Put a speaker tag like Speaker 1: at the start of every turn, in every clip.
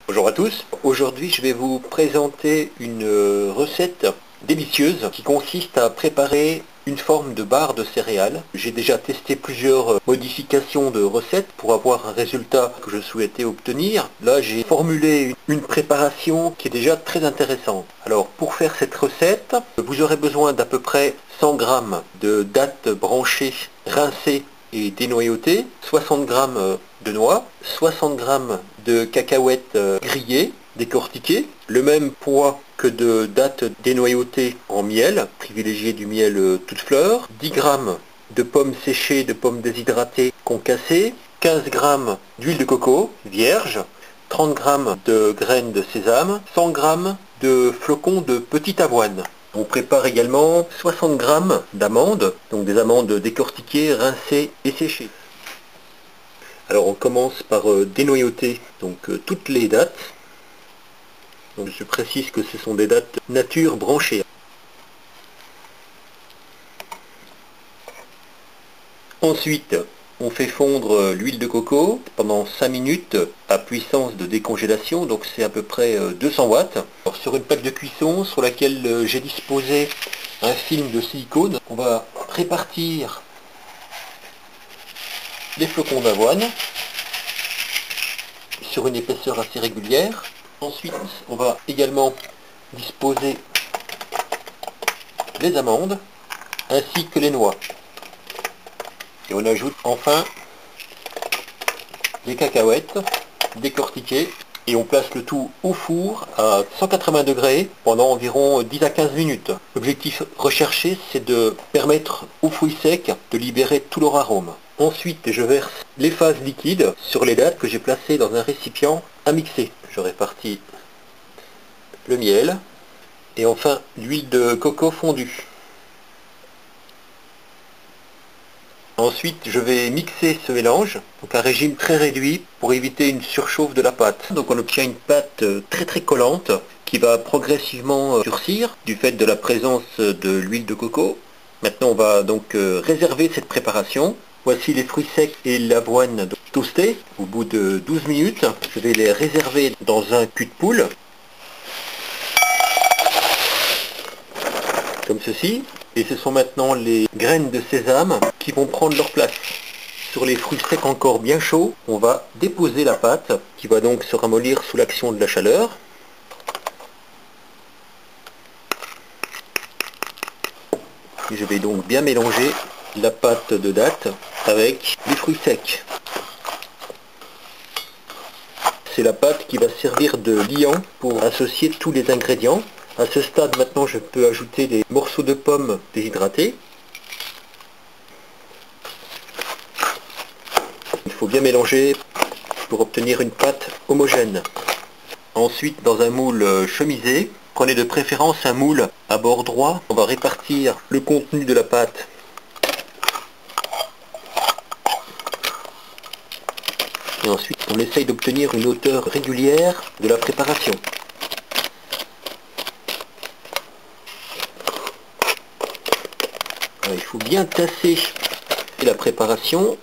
Speaker 1: Bonjour à tous, aujourd'hui je vais vous présenter une recette délicieuse qui consiste à préparer une forme de barre de céréales. J'ai déjà testé plusieurs modifications de recettes pour avoir un résultat que je souhaitais obtenir. Là j'ai formulé une préparation qui est déjà très intéressante. Alors pour faire cette recette, vous aurez besoin d'à peu près 100 g de dattes branchées, rincées et dénoyautées, 60 g de noix, 60 g de cacahuètes grillées, décortiquées, le même poids que de dattes dénoyautées en miel, privilégier du miel toute fleur, 10 g de pommes séchées, de pommes déshydratées concassées, 15 g d'huile de coco vierge, 30 g de graines de sésame, 100 g de flocons de petite avoine. On prépare également 60 g d'amandes, donc des amandes décortiquées, rincées et séchées. Alors on commence par dénoyauter toutes les dattes. Donc je précise que ce sont des dattes nature branchées. Ensuite, on fait fondre l'huile de coco pendant 5 minutes à puissance de décongélation, donc c'est à peu près 200 watts. Alors, sur une plaque de cuisson sur laquelle j'ai disposé un film de silicone, on va répartir les flocons d'avoine sur une épaisseur assez régulière. Ensuite, on va également disposer les amandes ainsi que les noix. Et on ajoute enfin les cacahuètes décortiquées et on place le tout au four à 180 degrés pendant environ 10 à 15 minutes. L'objectif recherché, c'est de permettre aux fruits secs de libérer tout leur arôme. Ensuite, je verse les phases liquides sur les dattes que j'ai placées dans un récipient à mixer. Je répartis le miel et enfin l'huile de coco fondue. Ensuite, je vais mixer ce mélange, donc un régime très réduit pour éviter une surchauffe de la pâte. Donc on obtient une pâte très collante qui va progressivement durcir du fait de la présence de l'huile de coco. Maintenant, on va donc réserver cette préparation. Voici les fruits secs et l'avoine toastée. Au bout de 12 minutes, je vais les réserver dans un cul de poule, comme ceci. Et ce sont maintenant les graines de sésame qui vont prendre leur place. Sur les fruits secs encore bien chauds, on va déposer la pâte qui va donc se ramollir sous l'action de la chaleur. Et je vais donc bien mélanger la pâte de dattes avec les fruits secs. C'est la pâte qui va servir de liant pour associer tous les ingrédients. À ce stade, maintenant, je peux ajouter des morceaux de pommes déshydratés. Il faut bien mélanger pour obtenir une pâte homogène. Ensuite, dans un moule chemisé, prenez de préférence un moule à bord droit. On va répartir le contenu de la pâte et ensuite on essaye d'obtenir une hauteur régulière de la préparation. Alors, il faut bien tasser la préparation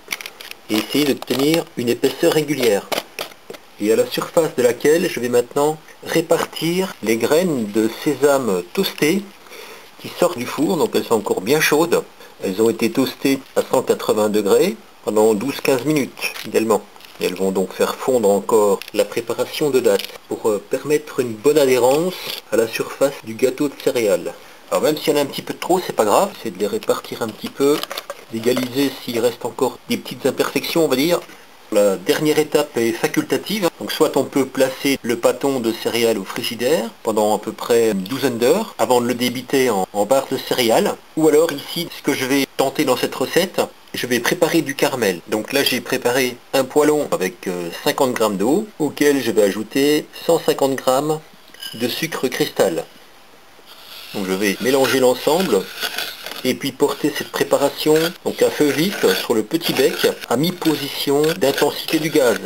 Speaker 1: et essayer d'obtenir une épaisseur régulière. Et à la surface de laquelle je vais maintenant répartir les graines de sésame toastées qui sortent du four, donc elles sont encore bien chaudes. Elles ont été toastées à 180 degrés pendant 12-15 minutes également. Et elles vont donc faire fondre encore la préparation de dattes pour permettre une bonne adhérence à la surface du gâteau de céréales. Alors même s'il y en a un petit peu de trop, c'est pas grave, c'est de les répartir un petit peu, d'égaliser s'il reste encore des petites imperfections, on va dire. La dernière étape est facultative, donc soit on peut placer le pâton de céréales au frigidaire pendant à peu près une douzaine d'heures avant de le débiter en barres de céréales, ou alors ici, ce que je vais tenter dans cette recette, je vais préparer du caramel. Donc là j'ai préparé un poêlon avec 50 g d'eau, auquel je vais ajouter 150 g de sucre cristal. Donc je vais mélanger l'ensemble et puis porter cette préparation donc à feu vif sur le petit bec à mi-position d'intensité du gaz.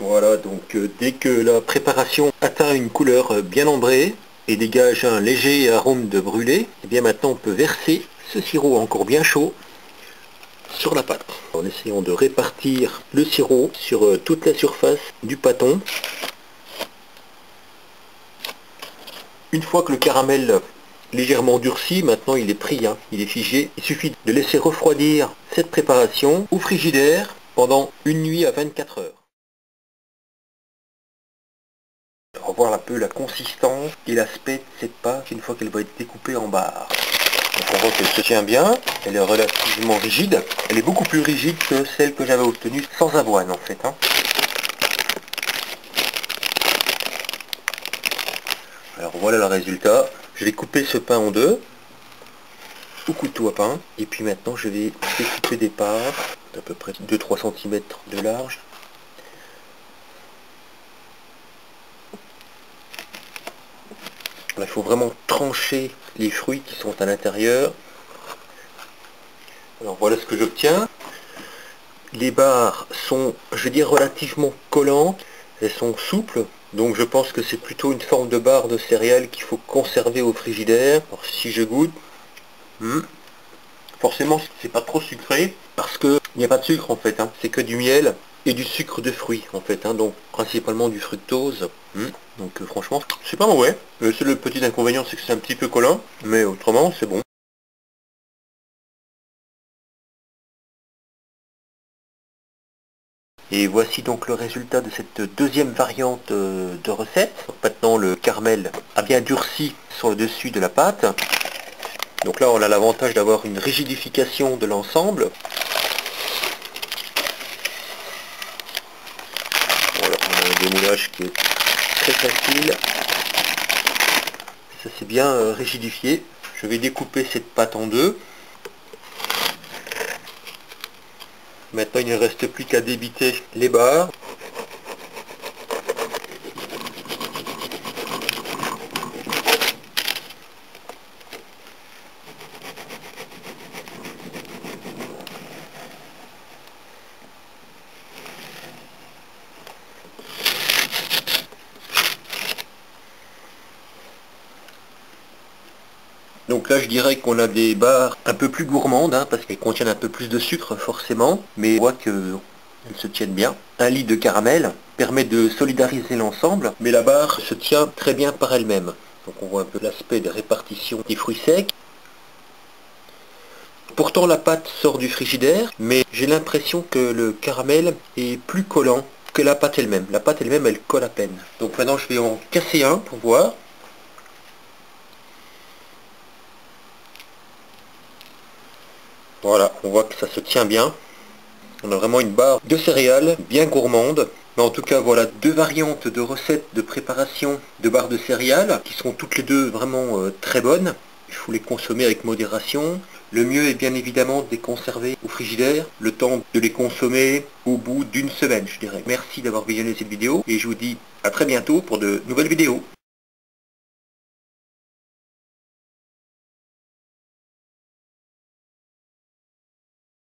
Speaker 1: Voilà, donc dès que la préparation atteint une couleur bien ambrée et dégage un léger arôme de brûlé, et bien maintenant on peut verser ce sirop encore bien chaud sur la pâte. En essayant de répartir le sirop sur toute la surface du pâton. Une fois que le caramel légèrement durci, maintenant il est pris, hein, il est figé. Il suffit de laisser refroidir cette préparation au frigidaire pendant une nuit à 24 heures. On va voir un peu la consistance et l'aspect de cette pâte une fois qu'elle va être découpée en barres. Donc on voit qu'elle se tient bien, elle est relativement rigide. Elle est beaucoup plus rigide que celle que j'avais obtenue sans avoine en fait, hein. Alors voilà le résultat. Je vais couper ce pain en deux, au couteau à pain. Et puis maintenant je vais découper des parts d'à peu près 2-3 cm de large. Là, il faut vraiment trancher les fruits qui sont à l'intérieur. Alors voilà ce que j'obtiens. Les barres sont, je vais dire, relativement collantes. Elles sont souples. Donc je pense que c'est plutôt une forme de barre de céréales qu'il faut conserver au frigidaire. Alors si je goûte, forcément c'est pas trop sucré parce que il n'y a pas de sucre en fait, hein. C'est que du miel et du sucre de fruits en fait, hein. Donc principalement du fructose. Donc franchement c'est pas mauvais. Le seul petit inconvénient c'est que c'est un petit peu collant, mais autrement c'est bon. Et voici donc le résultat de cette deuxième variante de recette. Donc maintenant le caramel a bien durci sur le dessus de la pâte. Donc là on a l'avantage d'avoir une rigidification de l'ensemble. Voilà, on a un démoulage qui est très facile. Ça c'est bien rigidifié. Je vais découper cette pâte en deux. Maintenant il ne reste plus qu'à débiter les barres. Donc là je dirais qu'on a des barres un peu plus gourmandes, hein, parce qu'elles contiennent un peu plus de sucre forcément, mais on voit qu'elles se tiennent bien. Un lit de caramel permet de solidariser l'ensemble, mais la barre se tient très bien par elle-même. Donc on voit un peu l'aspect de répartition des fruits secs. Pourtant la pâte sort du frigidaire, mais j'ai l'impression que le caramel est plus collant que la pâte elle-même. La pâte elle-même elle colle à peine. Donc maintenant je vais en casser un pour voir. Voilà, on voit que ça se tient bien. On a vraiment une barre de céréales bien gourmande. Mais en tout cas, voilà deux variantes de recettes de préparation de barres de céréales qui sont toutes les deux vraiment très bonnes. Il faut les consommer avec modération. Le mieux est bien évidemment de les conserver au frigidaire, le temps de les consommer au bout d'une semaine, je dirais. Merci d'avoir visionné cette vidéo et je vous dis à très bientôt pour de nouvelles vidéos.